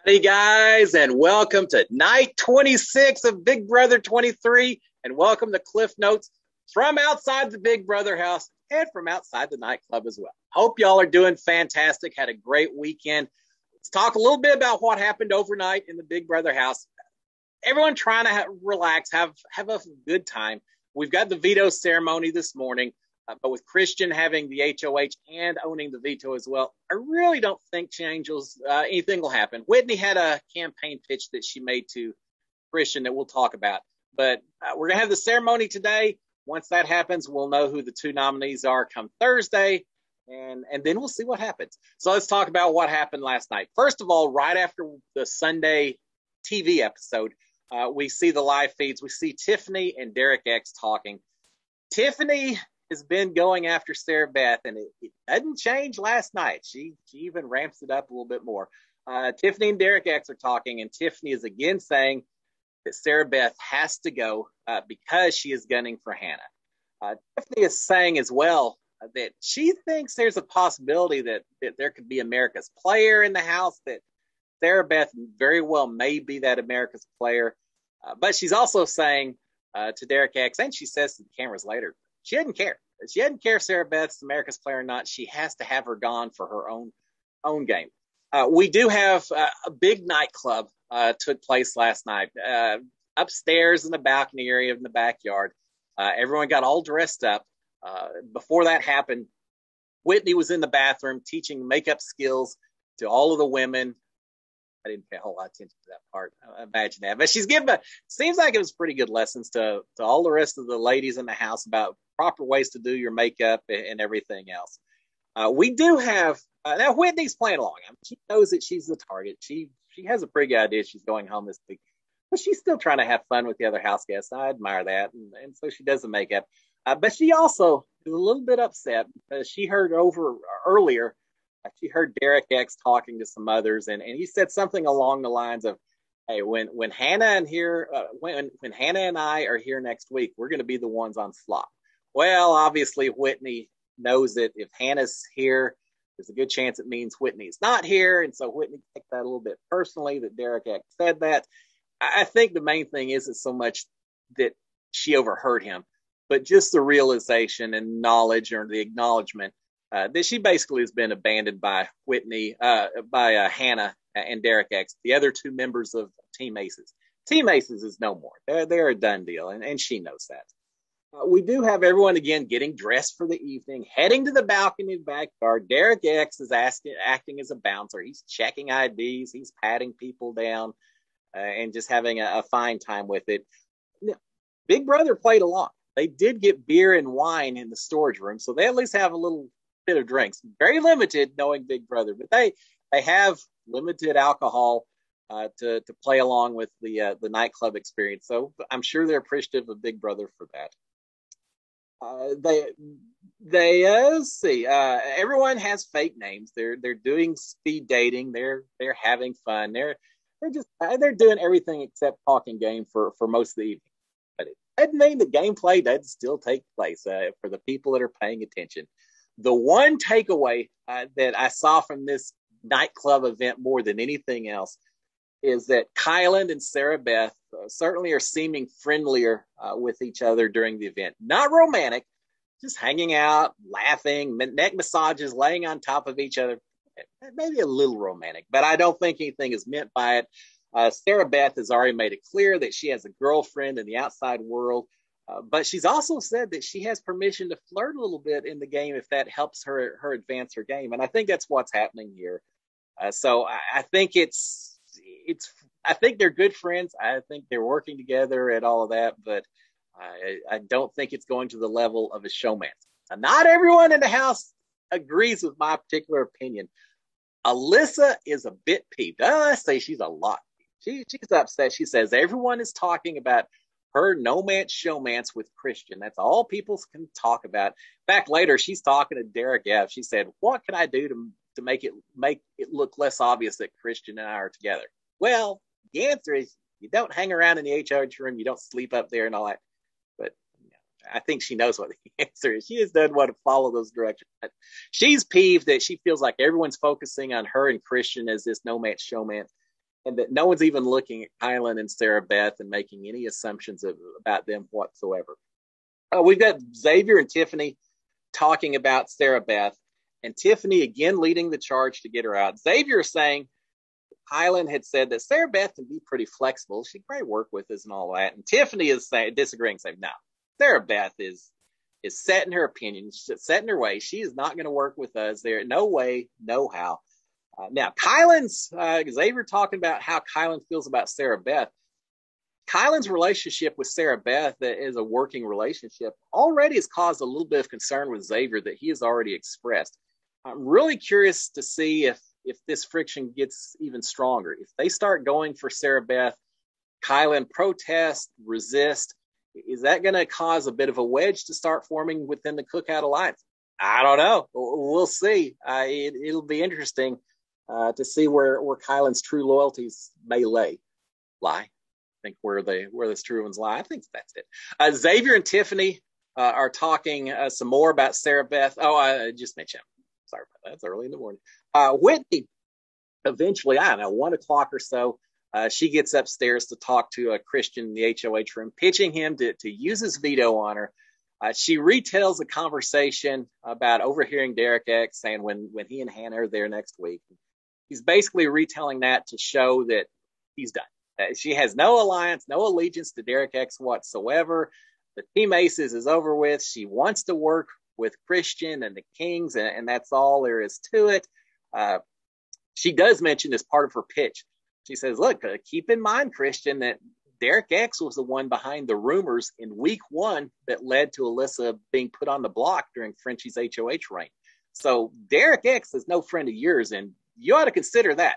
Hey guys, and welcome to night 26 of Big Brother 23, and welcome to Cliff Notes from outside the Big Brother house and from outside the nightclub as well. Hope y'all are doing fantastic. Had a great weekend. Let's talk a little bit about what happened overnight in the Big Brother house. Everyone trying to relax, have a good time. We've got the veto ceremony this morning. But with Christian having the HOH and owning the veto as well, I really don't think anything will happen. Whitney had a campaign pitch that she made to Christian that we'll talk about. But we're going to have the ceremony today. Once that happens, we'll know who the two nominees are come Thursday, and then we'll see what happens. So let's talk about what happened last night. First of all, right after the Sunday TV episode, we see the live feeds. We see Tiffany and Derek X talking. Tiffany has been going after Sarah Beth, and it doesn't change last night. She even ramps it up a little bit more. Tiffany and Derek X are talking, and Tiffany is again saying that Sarah Beth has to go because she is gunning for Hannah. Tiffany is saying as well that she thinks there's a possibility that there could be America's player in the house, that Sarah Beth very well may be that America's player. But she's also saying to Derek X, and she says to the cameras later, she didn't care. She didn't care if Sarah Beth's America's player or not. She has to have her gone for her own game. We do have a big nightclub took place last night upstairs in the balcony area in the backyard. Everyone got all dressed up. Before that happened, Whitney was in the bathroom teaching makeup skills to all of the women. I didn't pay a whole lot of attention to that part. I imagine that. But she's given, seems like it was pretty good lessons to all the rest of the ladies in the house about proper ways to do your makeup and everything else. We do have, now Whitney's playing along. I mean, she knows that she's the target. She has a pretty good idea she's going home this week. But she's still trying to have fun with the other house guests. I admire that. And so she does the makeup. But she also is a little bit upset because she heard earlier, she heard Derek X talking to some others, and he said something along the lines of, "Hey, when Hannah and when Hannah and I are here next week, we're going to be the ones on slop." Well, obviously Whitney knows that if Hannah's here, there's a good chance it means Whitney's not here, and so Whitney took that a little bit personally that Derek X said that. I think the main thing isn't so much that she overheard him, but just the realization and knowledge or the acknowledgement that she basically has been abandoned by Whitney, by Hannah and Derek X, the other two members of Team Aces. Team Aces is no more. They're a done deal, and she knows that. We do have everyone again getting dressed for the evening, heading to the balcony backyard. Derek X is acting as a bouncer. He's checking IDs. He's patting people down and just having a fine time with it. Big Brother played along. They did get beer and wine in the storage room, so they at least have a little bit of drinks. Very limited, knowing Big Brother, but they have limited alcohol to play along with the nightclub experience. So I'm sure they're appreciative of Big Brother for that. Let's see. Everyone has fake names. They're doing speed dating. They're having fun. They're doing everything except talking game for most of the evening. But it doesn't mean the gameplay doesn't still take place for the people that are paying attention. The one takeaway that I saw from this nightclub event more than anything else is that Kyland and Sarah Beth certainly are seeming friendlier with each other during the event. Not romantic, just hanging out, laughing, neck massages, laying on top of each other. Maybe a little romantic, but I don't think anything is meant by it. Sarah Beth has already made it clear that she has a girlfriend in the outside world. But she's also said that she has permission to flirt a little bit in the game if that helps her advance her game. And I think that's what's happening here. So I think I think they're good friends. I think they're working together and all of that, but I don't think it's going to the level of a showman. Now, not everyone in the house agrees with my particular opinion. Alyssa is a bit peeved. I say she's a lot peeved. She's upset. She says everyone is talking about her no-mance showmance with Christian. That's all people can talk about. Back later, she's talking to Derek F. She said, "What can I do to make it look less obvious that Christian and I are together?" Well, the answer is you don't hang around in the HOH room. You don't sleep up there and all that. But I think she knows what the answer is. She just doesn't want to follow those directions. But she's peeved that she feels like everyone's focusing on her and Christian as this no-mance showman. and that no one's even looking at Kylan and Sarah Beth and making any assumptions about them whatsoever. We've got Xavier and Tiffany talking about Sarah Beth, and Tiffany again leading the charge to get her out. Xavier is saying Kylan had said that Sarah Beth can be pretty flexible. She can probably work with us and all that. And Tiffany is disagreeing, saying, no, Sarah Beth is set in her opinion, set in her way. She is not going to work with us. There, no way, no how. Now, Xavier talking about how Kylan feels about Sarah Beth. Kylan's relationship with Sarah Beth is a working relationship already has caused a little bit of concern with Xavier that he has already expressed. I'm really curious to see if this friction gets even stronger. If they start going for Sarah Beth, Kylan protest, resist, is that going to cause a bit of a wedge to start forming within the Cookout Alliance? I don't know. We'll see. It'll be interesting to see where Kylan's true loyalties may lie. I think where those true ones lie. I think that's it. Xavier and Tiffany are talking some more about Sarah Beth. Oh, I just mentioned. Sorry about that. It's early in the morning. Whitney, eventually, I don't know, 1 o'clock or so, she gets upstairs to talk to a Christian in the HOH room, pitching him to use his veto on her. She retells a conversation about overhearing Derek X saying when he and Hannah are there next week. He's basically retelling that to show that he's done. She has no alliance, no allegiance to Derek X whatsoever. The Team Aces is over with. She wants to work with Christian and the Kings, and that's all there is to it. She does mention as part of her pitch, she says, look, keep in mind, Christian, that Derek X was the one behind the rumors in week 1 that led to Alyssa being put on the block during Frenchie's HOH reign. So Derek X is no friend of yours, and you ought to consider that.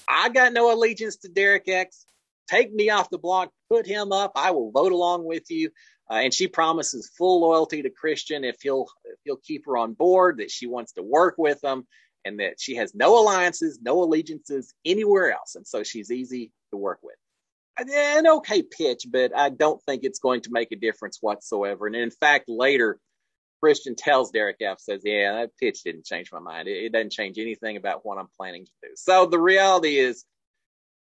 I got no allegiance to Derek X. Take me off the block, put him up. I will vote along with you. And she promises full loyalty to Christian if he'll keep her on board, that she wants to work with him, and that she has no alliances, no allegiances anywhere else. And so she's easy to work with. An okay pitch, but I don't think it's going to make a difference whatsoever. And in fact, later, Christian tells Derek F, says, yeah, that pitch didn't change my mind. It doesn't change anything about what I'm planning to do. So the reality is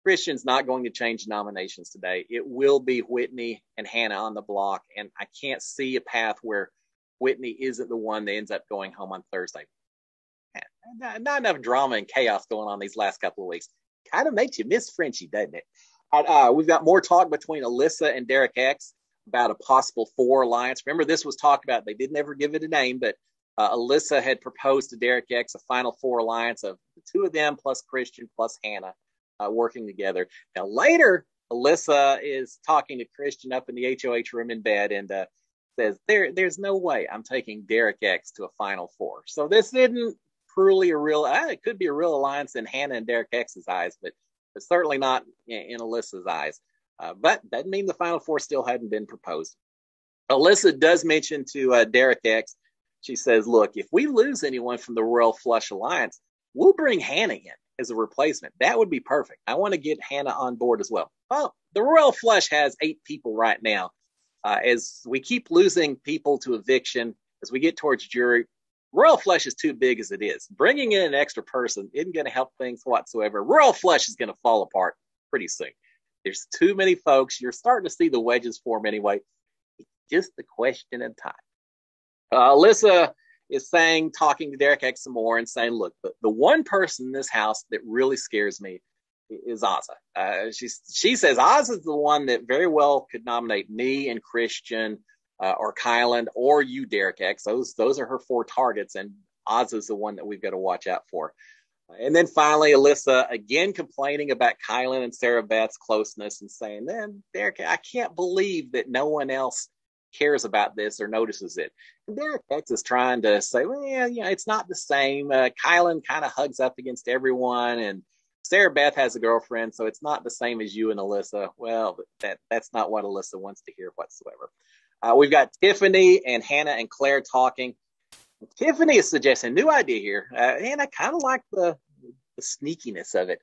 Christian's not going to change nominations today. It will be Whitney and Hannah on the block. And I can't see a path where Whitney isn't the one that ends up going home on Thursday. Not enough drama and chaos going on these last couple of weeks. Kind of makes you miss Frenchie, doesn't it? We've got more talk between Alyssa and Derek X about a possible 4 alliance. Remember, this was talked about. They didn't ever give it a name, but Alyssa had proposed to Derek X a final 4 alliance of the 2 of them plus Christian plus Hannah working together. Now, later, Alyssa is talking to Christian up in the HOH room in bed and says, there's no way I'm taking Derek X to a final 4. So this isn't truly a real, it could be a real alliance in Hannah and Derek X's eyes, but certainly not in Alyssa's eyes. But doesn't mean the final 4 still hadn't been proposed. Alyssa does mention to Derek X, she says, look, if we lose anyone from the Royal Flush Alliance, we'll bring Hannah in as a replacement. That would be perfect. I want to get Hannah on board as well. Well, the Royal Flush has 8 people right now. As we keep losing people to eviction, as we get towards jury, Royal Flush is too big as it is. Bringing in an extra person isn't going to help things whatsoever. Royal Flush is going to fall apart pretty soon. There's too many folks. You're starting to see the wedges form anyway. It's just a question of time. Alyssa is talking to Derek X some more and saying, look, the one person in this house that really scares me is Azza. She says Azza's the one that very well could nominate me and Christian or Kylan or you, Derek X. Those are her 4 targets, and Azza's the one that we've got to watch out for. And then finally, Alyssa again complaining about Kylan and Sarah Beth's closeness and saying, then Derek, I can't believe that no one else cares about this or notices it. And Derek X is trying to say, well, yeah, it's not the same. Kylan kind of hugs up against everyone, and Sarah Beth has a girlfriend, so it's not the same as you and Alyssa. Well, that's not what Alyssa wants to hear whatsoever. We've got Tiffany and Hannah and Claire talking. Tiffany is suggesting a new idea here, and I kind of like the sneakiness of it.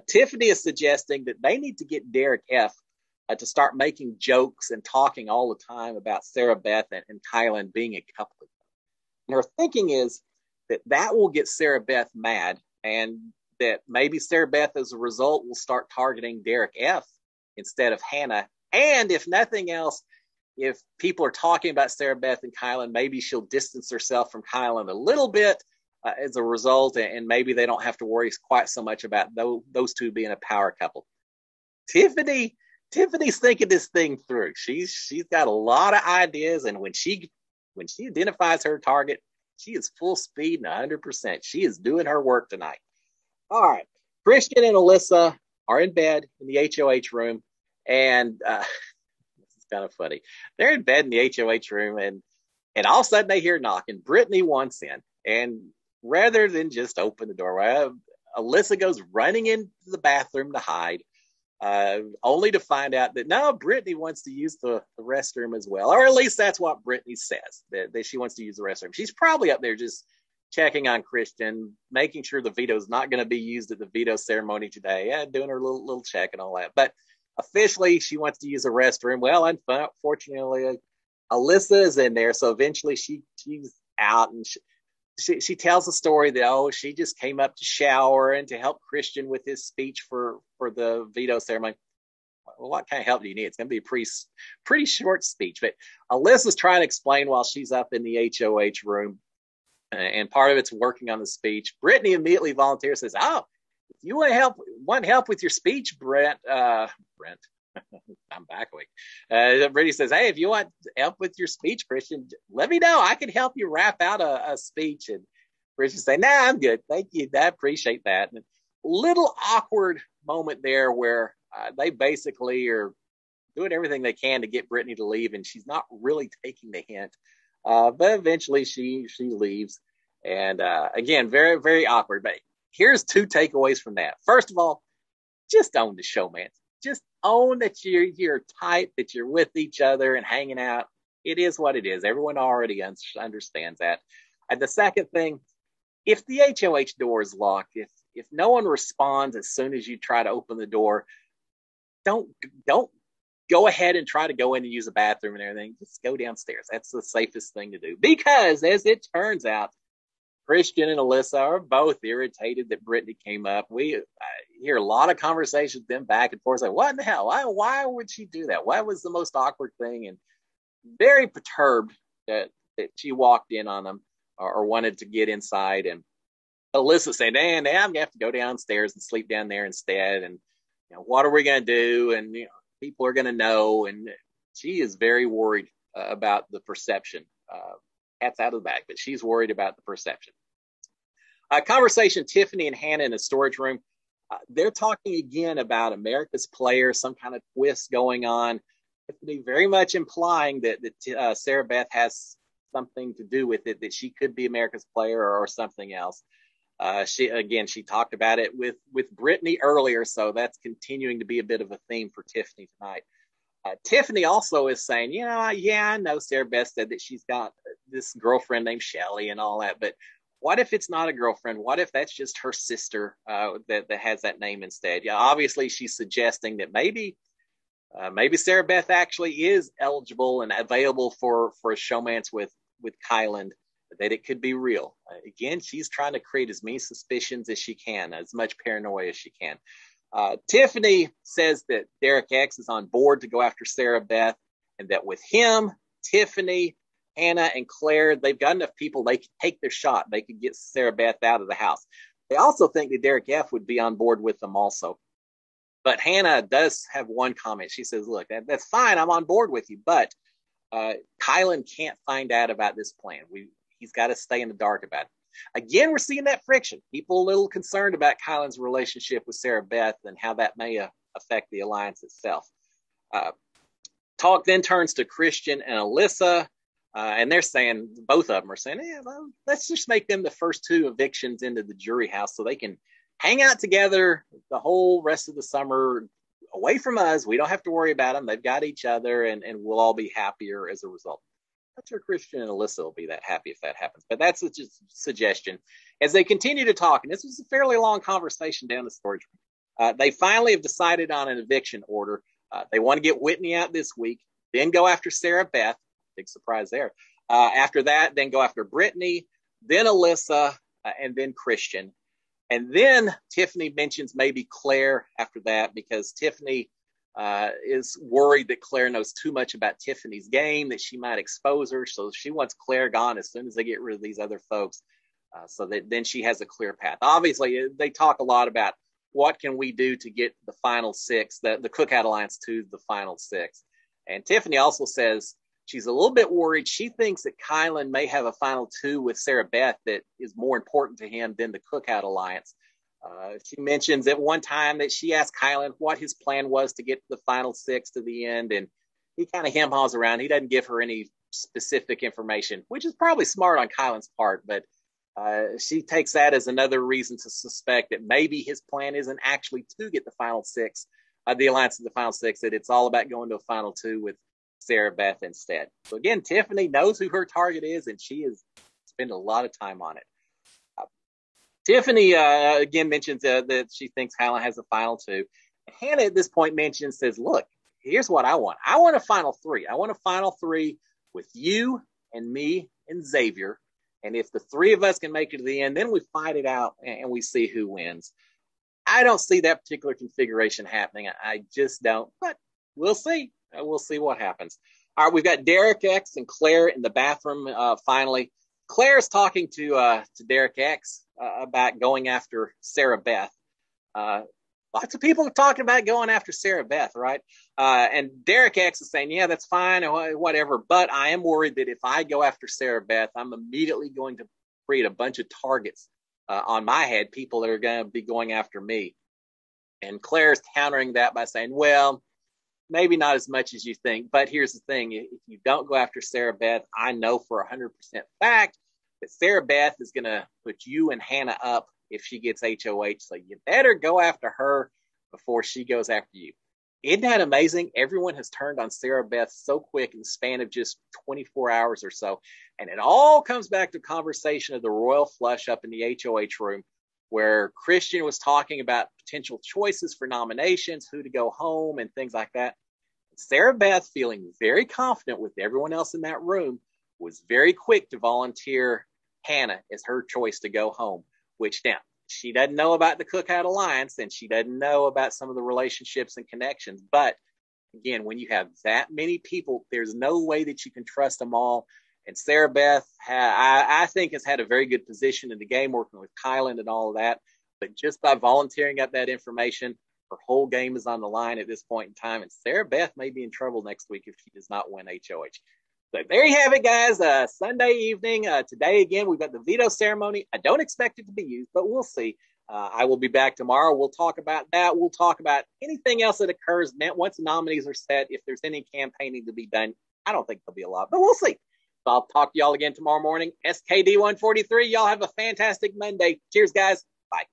Tiffany is suggesting that they need to get Derek F to start making jokes and talking all the time about Sarah Beth and Kylan being a couple of them. And her thinking is that will get Sarah Beth mad, and that maybe Sarah Beth, as a result, will start targeting Derek F. instead of Hannah. And if nothing else, if people are talking about Sarah Beth and Kylan, maybe she'll distance herself from Kylan a little bit as a result, and maybe they don't have to worry quite so much about those two being a power couple. Tiffany's thinking this thing through. She's got a lot of ideas, and when she identifies her target, she is full speed and 100%. She is doing her work tonight. All right, Christian and Alyssa are in bed in the HOH room, and this is kind of funny. They're in bed in the HOH room, and all of a sudden they hear knocking. Brittany wants in, and rather than just open the doorway, Alyssa goes running into the bathroom to hide, only to find out that no, Brittany wants to use the restroom as well, or at least that's what Brittany says, that she wants to use the restroom. She's probably up there just checking on Christian, making sure the veto is not going to be used at the veto ceremony today, doing her little check and all that. But officially, she wants to use the restroom. Well, unfortunately, Alyssa is in there, so eventually she's out, and she tells a story that, she just came up to shower and to help Christian with his speech for the veto ceremony. Well, what kind of help do you need? It's going to be a pretty short speech. But Alyssa's trying to explain while she's up in the HOH room, and part of it's working on the speech. Brittany immediately volunteers, says, if you want help with your speech, Brent, I'm back a week. Brittany says, hey, if you want help with your speech, Christian, let me know. I can help you rap out a speech. And Christian say, nah, I'm good. Thank you. I appreciate that. And a little awkward moment there where they basically are doing everything they can to get Brittany to leave, and she's not really taking the hint. But eventually she leaves. And again, very, very awkward. But here's two takeaways from that. First of all, just own the showman. Just own that you're tight, that you're with each other and hanging out. It is what it is. Everyone already understands that. And the second thing, if the HOH door is locked, if no one responds as soon as you try to open the door, don't go ahead and try to go in and use the bathroom and everything. Just go downstairs. That's the safest thing to do. Because as it turns out, Christian and Alyssa are both irritated that Brittany came up. We hear a lot of conversations, them back and forth. Like, what in the hell? Why would she do that? What was the most awkward thing? And very perturbed that she walked in on them or wanted to get inside. And Alyssa said, now I'm going to have to go downstairs and sleep down there instead. And what are we going to do? And people are going to know. And she is very worried about the perception. Cat's out of the bag, but she's worried about the perception. Conversation, Tiffany and Hannah in a storage room. They're talking again about America's Player, some kind of twist going on. Tiffany very much implying that Sarah Beth has something to do with it, that she could be America's Player or something else. She talked about it with Brittany earlier, so that's continuing to be a bit of a theme for Tiffany tonight. Tiffany also is saying, I know Sarah Beth said that she's got this girlfriend named Shelly and all that, but what if it's not a girlfriend? What if that's just her sister that has that name instead? Yeah, obviously she's suggesting that maybe Sarah Beth actually is eligible and available for a showmance with Kylan, that it could be real. Again, she's trying to create as many suspicions as she can, as much paranoia as she can. Tiffany says that Derek X is on board to go after Sarah Beth, and that with him, Tiffany, Hannah, and Claire, they've got enough people they could take their shot. They could get Sarah Beth out of the house. They also think that Derek F would be on board with them also. But Hannah does have one comment. She says, look, that's fine. I'm on board with you, but Kylan can't find out about this plan. He's got to stay in the dark about it. Again, we're seeing that friction. People a little concerned about Kylan's relationship with Sarah Beth and how that may affect the alliance itself. Talk then turns to Christian and Alyssa, and they're saying, both of them are saying, let's just make them the first two evictions into the jury house so they can hang out together the whole rest of the summer away from us. We don't have to worry about them. They've got each other, and we'll all be happier as a result. Not sure Christian and Alyssa will be that happy if that happens, but that's just a suggestion. As they continue to talk, and this was a fairly long conversation down the storage room, they finally have decided on an eviction order. They want to get Whitney out this week, then go after Sarah Beth. Big surprise there. After that, then go after Brittany, then Alyssa, and then Christian. And then Tiffany mentions maybe Claire after that, because Tiffany is worried that Claire knows too much about Tiffany's game, that she might expose her. So she wants Claire gone as soon as they get rid of these other folks, so that then she has a clear path. Obviously, they talk a lot about what can we do to get the final six, the Cookout Alliance to the final six. And Tiffany also says she's a little bit worried. She thinks that Kylan may have a final two with Sarah Beth that is more important to him than the Cookout Alliance. She mentions at one time that she asked Kylan what his plan was to get to the final six to the end, and he kind of hem-haws around. He doesn't give her any specific information, which is probably smart on Kylan's part, but she takes that as another reason to suspect that maybe his plan isn't actually to get the final six, the alliance of the final six, that it's all about going to a final two with Sarah Beth instead. So again, Tiffany knows who her target is, and she has spent a lot of time on it. Tiffany again mentions that she thinks Kylan has a final two. Hannah at this point says, look, here's what I want. I want a final three. I want a final three with you and me and Xavier. And if the three of us can make it to the end, then we fight it out and we see who wins. I don't see that particular configuration happening. I just don't, but we'll see. We'll see what happens. All right, we've got Derek X and Claire in the bathroom finally. Claire's talking to Derek X about going after Sarah Beth. Lots of people are talking about going after Sarah Beth, right? And Derek X is saying, yeah, that's fine, or whatever, but I am worried that if I go after Sarah Beth, I'm immediately going to create a bunch of targets on my head, people that are going to be going after me. And Claire's countering that by saying, well, maybe not as much as you think, but here's the thing. If you don't go after Sarah Beth, I know for 100% fact that Sarah Beth is going to put you and Hannah up if she gets HOH. So you better go after her before she goes after you. Isn't that amazing? Everyone has turned on Sarah Beth so quick in the span of just 24 hours or so. And it all comes back to conversation of the royal flush up in the HOH room, where Christian was talking about potential choices for nominations, who to go home and things like that. Sarah Beth, feeling very confident with everyone else in that room, was very quick to volunteer Hannah as her choice to go home, which now she doesn't know about the Cookout Alliance and she doesn't know about some of the relationships and connections. But again, when you have that many people, there's no way that you can trust them all. And Sarah Beth, I think, has had a very good position in the game, working with Kylan and all of that. But just by volunteering up that information, her whole game is on the line at this point in time. And Sarah Beth may be in trouble next week if she does not win HOH. So there you have it, guys. Sunday evening. Today, again, we've got the veto ceremony. I don't expect it to be used, but we'll see. I will be back tomorrow. We'll talk about that. We'll talk about anything else that occurs once the nominees are set. If there's any campaigning to be done, I don't think there'll be a lot, but we'll see. So I'll talk to y'all again tomorrow morning. SKD 143. Y'all have a fantastic Monday. Cheers, guys. Bye.